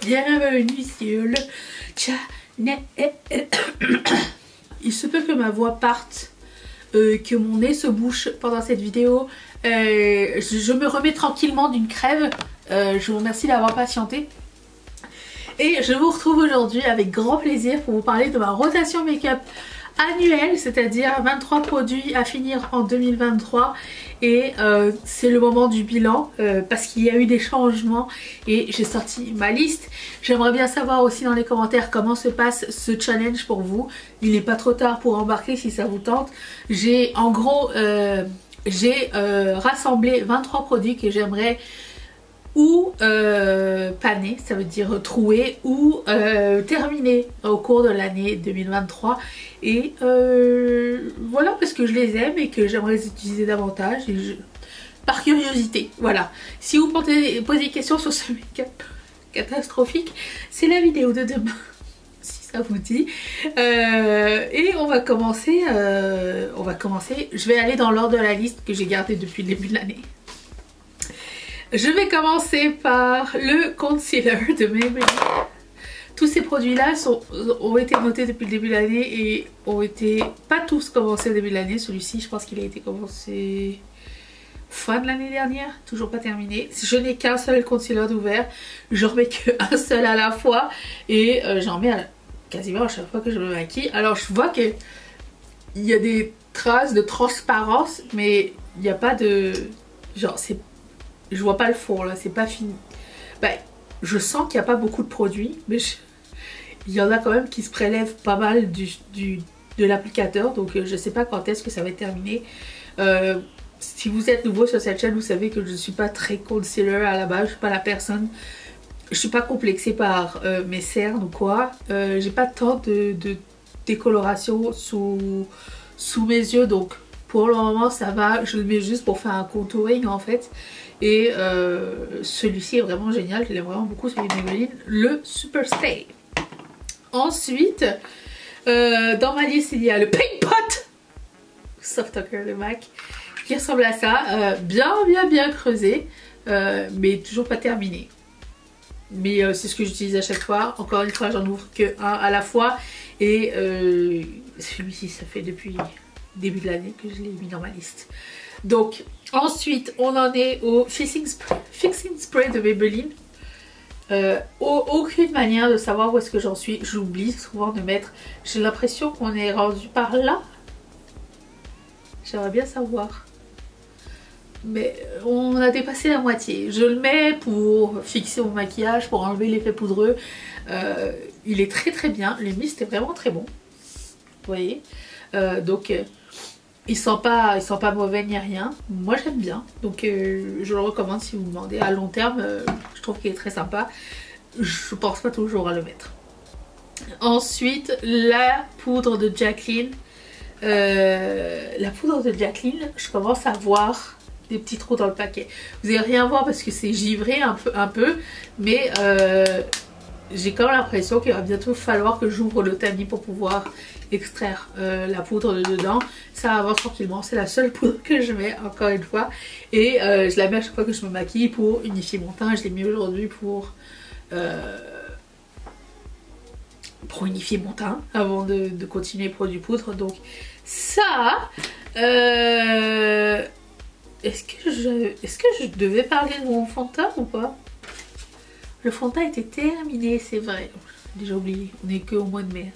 Bienvenue sur le channel. Il se peut que ma voix parte, que mon nez se bouche pendant cette vidéo. Je me remets tranquillement d'une crève. Je vous remercie d'avoir patienté. Et je vous retrouve aujourd'hui avec grand plaisir pour vous parler de ma rotation make-up annuelle, c'est-à-dire 23 produits à finir en 2023. Et c'est le moment du bilan parce qu'il y a eu des changements et j'ai sorti ma liste. J'aimerais bien savoir aussi dans les commentaires comment se passe ce challenge pour vous. Il n'est pas trop tard pour embarquer si ça vous tente. J'ai en gros rassemblé 23 produits que j'aimerais ou paner, ça veut dire trouer, ou terminer au cours de l'année 2023. Et voilà, parce que je les aime et que j'aimerais les utiliser davantage par curiosité. Voilà, si vous posez des questions sur ce make-up catastrophique, c'est la vidéo de demain si ça vous dit. Et on va commencer, je vais aller dans l'ordre de la liste que j'ai gardée depuis le début de l'année. Je vais commencer par le concealer de Maybelline. Tous ces produits-là ont été notés depuis le début de l'année et ont été pas tous commencés au début de l'année. Celui-ci, je pense qu'il a été commencé fin de l'année dernière, toujours pas terminé. Je n'ai qu'un seul concealer d'ouvert, j'en remets qu'un seul à la fois et j'en mets quasiment à chaque fois que je me maquille. Alors je vois qu'il y a des traces de transparence, mais il n'y a pas de... genre c'est... Je vois pas le fond là, c'est pas fini. Ben, je sens qu'il n'y a pas beaucoup de produits, mais il y en a quand même qui se prélèvent pas mal de l'applicateur, donc je sais pas quand est-ce que ça va être terminé. Si vous êtes nouveau sur cette chaîne, vous savez que je ne suis pas très concealer à la base, je suis pas la personne. Je suis pas complexée par mes cernes ou quoi. J'ai pas tant de décoloration sous mes yeux, donc pour le moment ça va. Je le mets juste pour faire un contouring en fait. Et celui-ci est vraiment génial, je l'aime vraiment beaucoup, celui de Maybelline, le Super Stay. Ensuite, dans ma liste, il y a le Pink Pot Soft Talker de MAC, qui ressemble à ça, bien creusé, mais toujours pas terminé. Mais c'est ce que j'utilise à chaque fois. Encore une fois, j'en ouvre que un à la fois. Et celui-ci, ça fait depuis le début de l'année que je l'ai mis dans ma liste. Donc ensuite on en est au Fixing Spray de Maybelline. Aucune manière de savoir où est-ce que j'en suis. J'oublie souvent de mettre. J'ai l'impression qu'on est rendu par là. J'aimerais bien savoir. Mais on a dépassé la moitié. Je le mets pour fixer mon maquillage, pour enlever l'effet poudreux. Il est très bien. Le mist est vraiment très bon. Vous voyez. Donc... il sent pas mauvais ni rien. Moi j'aime bien. Donc je le recommande si vous me demandez. À long terme, je trouve qu'il est très sympa. Je pense pas toujours à le mettre. Ensuite, la poudre de Jaclyn. La poudre de Jaclyn, je commence à voir des petits trous dans le paquet. Vous allez rien voir parce que c'est givré un peu. Mais j'ai quand même l'impression qu'il va bientôt falloir que j'ouvre le tamis pour pouvoir extraire la poudre de dedans. Ça avance tranquillement, c'est la seule poudre que je mets encore une fois. Et je la mets à chaque fois que je me maquille pour unifier mon teint. Je l'ai mis aujourd'hui pour unifier mon teint avant de continuer les produits poudre. Donc ça... est-ce que je devais parler de mon fond de teint ou pas? Le fond de teint était terminé, c'est vrai. J'ai déjà oublié, on n'est que au mois de mai.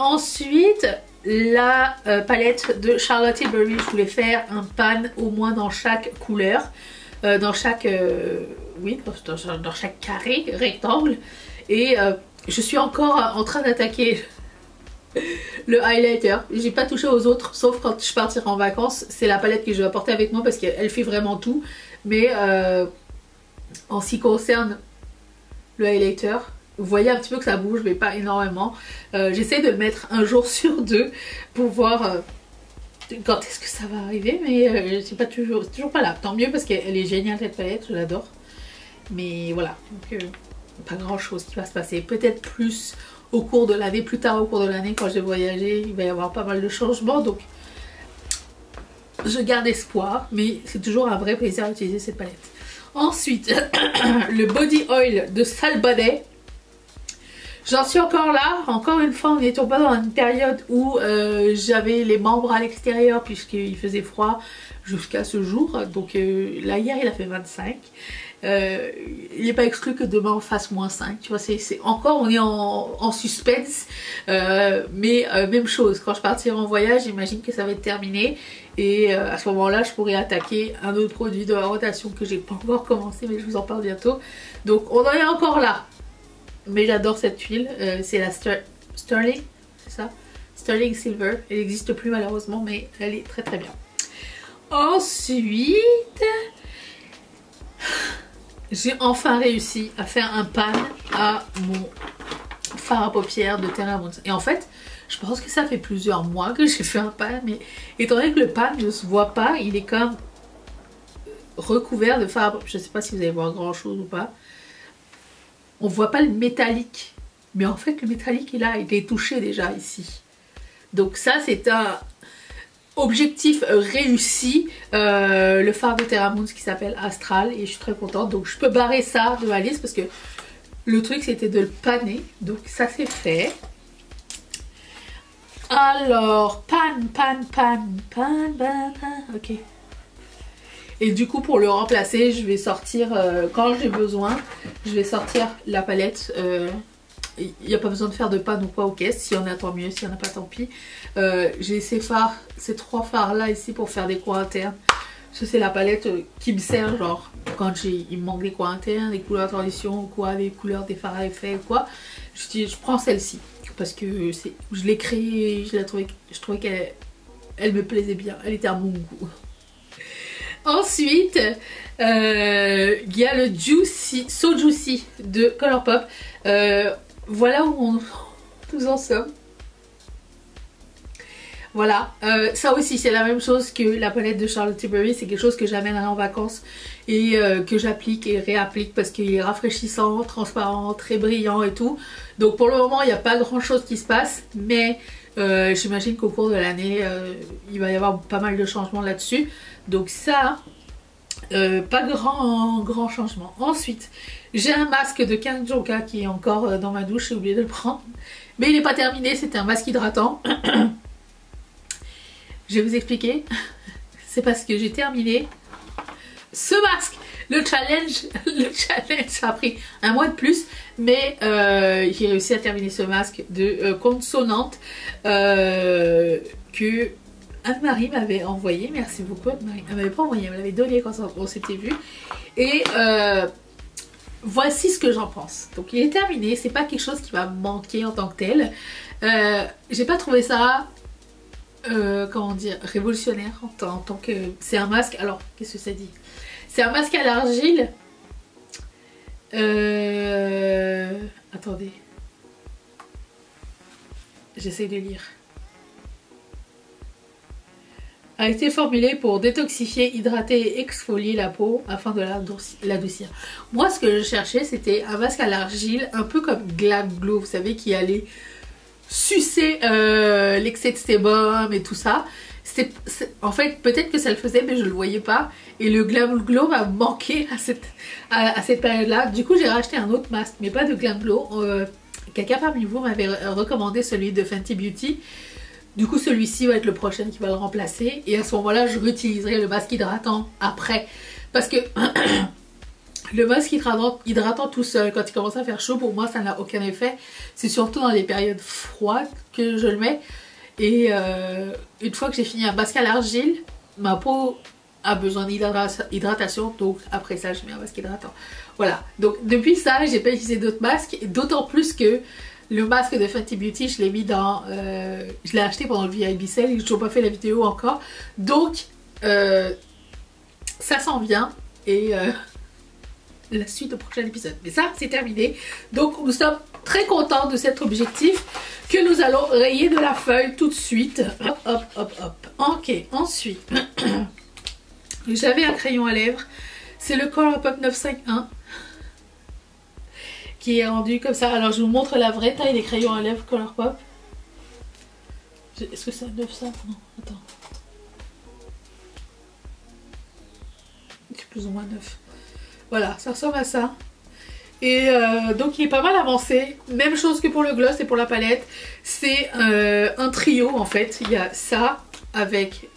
Ensuite, la palette de Charlotte Tilbury. Je voulais faire un pan au moins dans chaque couleur. Dans chaque carré, rectangle. Et je suis encore en train d'attaquer le highlighter. J'ai pas touché aux autres, sauf quand je partirai en vacances. C'est la palette que je vais apporter avec moi parce qu'elle fait vraiment tout. Mais... en ce qui concerne le highlighter, vous voyez un petit peu que ça bouge mais pas énormément. J'essaie de le mettre un jour sur deux pour voir quand est-ce que ça va arriver, mais c'est toujours pas là. Tant mieux parce qu'elle est géniale cette palette, je l'adore. Mais voilà, donc pas grand chose qui va se passer. Peut-être plus au cours de l'année, plus tard au cours de l'année quand je vais voyager, il va y avoir pas mal de changements. Donc je garde espoir, mais c'est toujours un vrai plaisir d'utiliser cette palette. Ensuite, le body oil de Salbonnet. J'en suis encore là. Encore une fois, on n'est pas dans une période où j'avais les membres à l'extérieur puisqu'il faisait froid jusqu'à ce jour. Donc là, hier, il a fait 25. Il n'est pas exclu que demain on fasse -5. Tu vois, c'est encore, on est en suspense. Mais même chose, quand je partirai en voyage, j'imagine que ça va être terminé. Et à ce moment-là, je pourrais attaquer un autre produit de la rotation que j'ai pas encore commencé, mais je vous en parle bientôt. Donc on en est encore là. Mais j'adore cette huile, c'est la Sterling, c'est ça? Sterling Silver, elle n'existe plus malheureusement, mais elle est très très bien. Ensuite, j'ai enfin réussi à faire un pan à mon fard à paupières de Terra Moons. Et en fait, je pense que ça fait plusieurs mois que j'ai fait un pan, mais étant donné que le pan ne se voit pas, il est comme recouvert de fard à paupières. Je ne sais pas si vous allez voir grand chose ou pas. On voit pas le métallique, mais en fait le métallique il a été touché déjà ici. Donc ça c'est un objectif réussi, le fard de Terra Moons qui s'appelle Astral, et je suis très contente. Donc je peux barrer ça de ma liste parce que le truc c'était de le paner, donc ça c'est fait. Alors pan, ok. Et du coup pour le remplacer je vais sortir, quand j'ai besoin, je vais sortir la palette. Il n'y a pas besoin de faire de panne ou quoi aux caisses, si on a tant mieux, si on n'a pas tant pis. J'ai ces fards, ces 3 fards là ici pour faire des coins internes. Ça c'est la palette qui me sert genre quand il me manque des coins internes, des couleurs de transition ou quoi, des couleurs des fards à effet ou quoi. Je prends celle-ci parce que je l'ai créée, je trouvais qu'elle me plaisait bien, elle était à mon goût. Ensuite, il y a le Juicy, So Juicy de Colourpop. Voilà où nous en sommes. Voilà, ça aussi c'est la même chose que la palette de Charlotte Tilbury. C'est quelque chose que j'amènerai en vacances et que j'applique et réapplique parce qu'il est rafraîchissant, transparent, très brillant et tout. Donc pour le moment il n'y a pas grand chose qui se passe, mais j'imagine qu'au cours de l'année il va y avoir pas mal de changements là-dessus. Donc ça, pas grand changement. Ensuite, j'ai un masque de Kanjoka qui est encore dans ma douche, j'ai oublié de le prendre. Mais il n'est pas terminé, c'est un masque hydratant. Je vais vous expliquer. C'est parce que j'ai terminé ce masque. Le challenge ça a pris un mois de plus, mais j'ai réussi à terminer ce masque de consonante que Anne-Marie m'avait envoyé. Merci beaucoup Anne-Marie. Elle m'avait pas envoyé, elle me l'avait donné quand on s'était vu. Et voici ce que j'en pense. Donc il est terminé, c'est pas quelque chose qui va me manquer en tant que tel. J'ai pas trouvé ça comment dire, révolutionnaire en tant que... C'est un masque, alors qu'est-ce que ça dit? C'est un masque à l'argile. Attendez. J'essaie de lire. A été formulé pour détoxifier, hydrater et exfolier la peau afin de l'adoucir. Moi ce que je cherchais c'était un masque à l'argile un peu comme Glam Glow, vous savez, qui allait sucer l'excès de sébum et tout ça. En fait peut-être que ça le faisait mais je le voyais pas, et le Glam Glow m'a manqué à cette période là. Du coup j'ai racheté un autre masque mais pas de Glam Glow. Quelqu'un parmi vous m'avait recommandé celui de Fenty Beauty. Du coup celui-ci va être le prochain qui va le remplacer, et à ce moment là je réutiliserai le masque hydratant après, parce que le masque hydratant tout seul quand il commence à faire chaud, pour moi ça n'a aucun effet. C'est surtout dans les périodes froides que je le mets, et une fois que j'ai fini un masque à l'argile, ma peau a besoin d'hydratation, donc après ça je mets un masque hydratant. Voilà, donc depuis ça j'ai pas utilisé d'autres masques, d'autant plus que le masque de Fenty Beauty, je l'ai mis dans... je l'ai acheté pendant le VIB Sale et je n'ai toujours pas fait la vidéo encore. Donc, ça s'en vient. Et la suite au prochain épisode. Mais ça, c'est terminé. Donc, nous sommes très contents de cet objectif que nous allons rayer de la feuille tout de suite. Hop, hop, hop, hop. Ok, ensuite, j'avais un crayon à lèvres. C'est le Colourpop 951. Qui est rendu comme ça. Alors je vous montre la vraie taille des crayons à lèvres Colourpop. Est-ce que c'est un 9,5? Non, attends. C'est plus ou moins 9. Voilà, ça ressemble à ça. Et donc il est pas mal avancé. Même chose que pour le gloss et pour la palette. C'est un trio en fait. Il y a ça avec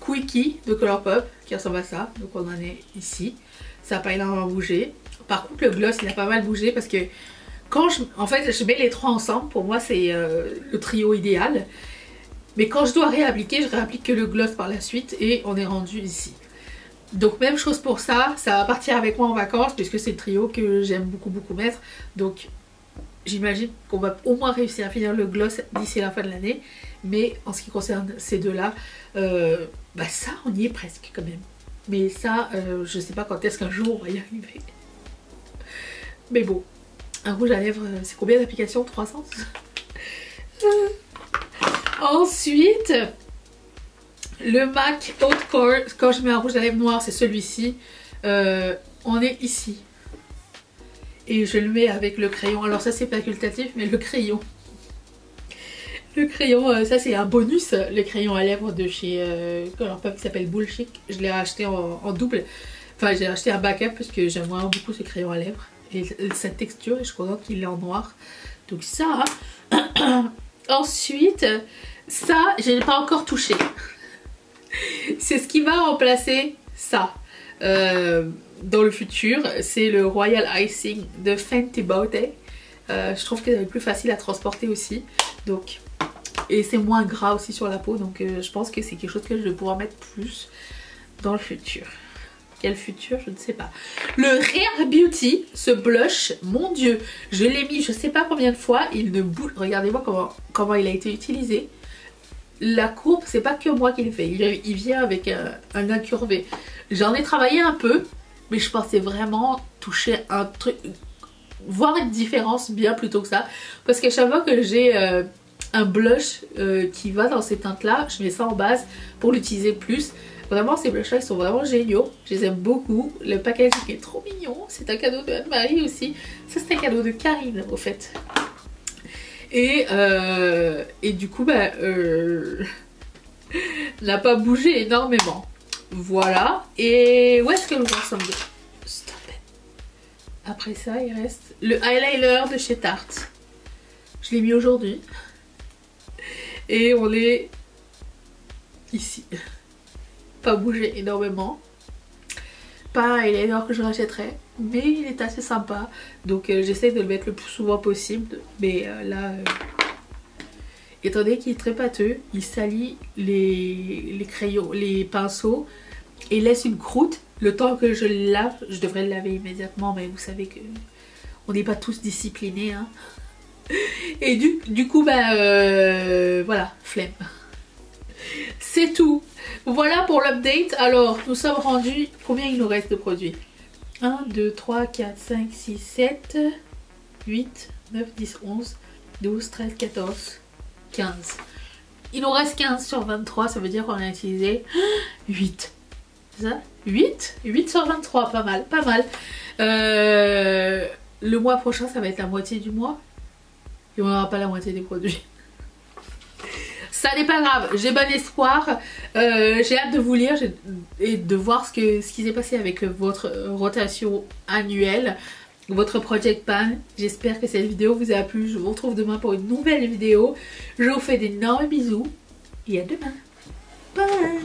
Quickie de Colourpop qui ressemble à ça. Donc on en est ici. Ça n'a pas énormément bougé. Par contre le gloss il a pas mal bougé parce que quand en fait je mets les trois ensemble. Pour moi c'est le trio idéal. Mais quand je dois réappliquer, je réapplique que le gloss par la suite et on est rendu ici. Donc même chose pour ça, ça va partir avec moi en vacances puisque c'est le trio que j'aime beaucoup mettre. Donc j'imagine qu'on va au moins réussir à finir le gloss d'ici la fin de l'année. Mais en ce qui concerne ces deux-là, bah ça on y est presque quand même. Mais ça, je sais pas quand est-ce qu'un jour on va y arriver. Mais bon, un rouge à lèvres, c'est combien d'applications? 300. Ensuite, le MAC Haute Core, quand je mets un rouge à lèvres noir, c'est celui-ci. On est ici. Et je le mets avec le crayon. Alors ça c'est facultatif, mais le crayon. Le crayon, ça c'est un bonus. Le crayon à lèvres de chez Colourpop qui s'appelle Bullchic. Je l'ai acheté en double. Enfin j'ai acheté un backup parce que j'aime vraiment beaucoup ce crayon à lèvres. Et cette texture, et je suis contente qu'il est en noir. Donc ça. Ensuite, ça je n'ai pas encore touché. C'est ce qui va remplacer ça dans le futur. C'est le Royal Icing de Fenty Beauty. Je trouve que c'est plus facile à transporter aussi. Donc, et c'est moins gras aussi sur la peau. Donc je pense que c'est quelque chose que je vais pouvoir mettre plus dans le futur. Quel futur? Je ne sais pas. Le Rare Beauty, ce blush, mon dieu, je l'ai mis je sais pas combien de fois. Il ne bouge. Regardez-moi comment il a été utilisé. La courbe, c'est pas que moi qui le fais. Il vient avec un incurvé. J'en ai travaillé un peu, mais je pensais vraiment toucher un truc, voir une différence bien plus tôt que ça. Parce qu'à chaque fois que j'ai un blush qui va dans ces teintes-là, je mets ça en base pour l'utiliser plus. Vraiment, ces blushs-là, ils sont vraiment géniaux. Je les aime beaucoup. Le packaging est trop mignon. C'est un cadeau de Anne-Marie aussi. Ça, c'est un cadeau de Karine, au fait. Et du coup, bah, n'a pas bougé énormément. Voilà. Et où est-ce que nous en sommes? Stop it. Après ça, il reste le eyeliner de chez Tarte. Je l'ai mis aujourd'hui. Et on est ici. Pas bougé énormément. Pas un eyeliner que je rachèterais, mais il est assez sympa. Donc j'essaie de le mettre le plus souvent possible. Mais là, étant donné qu'il est très pâteux, il salit les crayons, les pinceaux et laisse une croûte. Le temps que je le lave, je devrais le laver immédiatement, mais vous savez que on n'est pas tous disciplinés, hein. Et du coup, bah voilà, flemme. C'est tout. Voilà pour l'update. Alors, nous sommes rendus... Combien il nous reste de produits? 1, 2, 3, 4, 5, 6, 7, 8, 9, 10, 11, 12, 13, 14, 15. Il nous reste 15 sur 23. Ça veut dire qu'on a utilisé 8. C'est ça? 8 sur 23. Pas mal, pas mal. Le mois prochain, ça va être la moitié du mois. Et on n'aura pas la moitié des produits. Ça n'est pas grave, j'ai bon espoir. J'ai hâte de vous lire et de voir ce qui s'est passé avec votre rotation annuelle, votre Project Pan. J'espère que cette vidéo vous a plu. Je vous retrouve demain pour une nouvelle vidéo. Je vous fais d'énormes bisous et à demain. Bye.